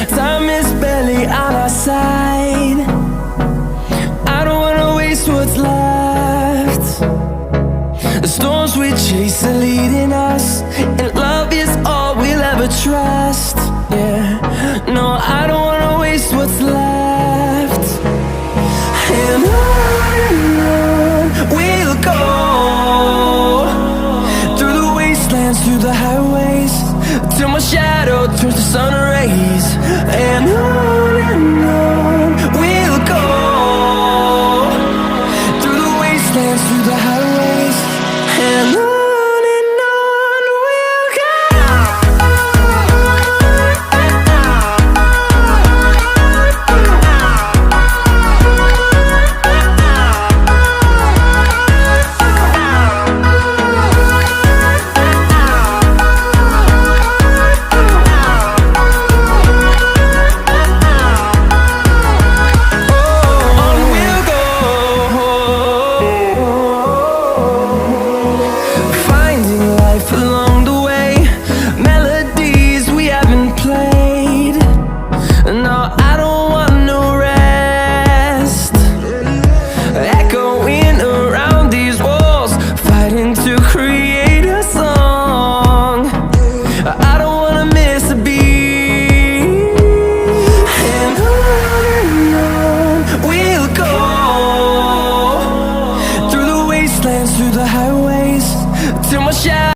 Time is barely on our side. I don't wanna waste what's left. The storms we chase are leading us, and love is all we'll ever trust. Yeah, no, I don't wanna waste what's left. And on we'll go, through the wastelands, through the highways, till my shadow turns to sun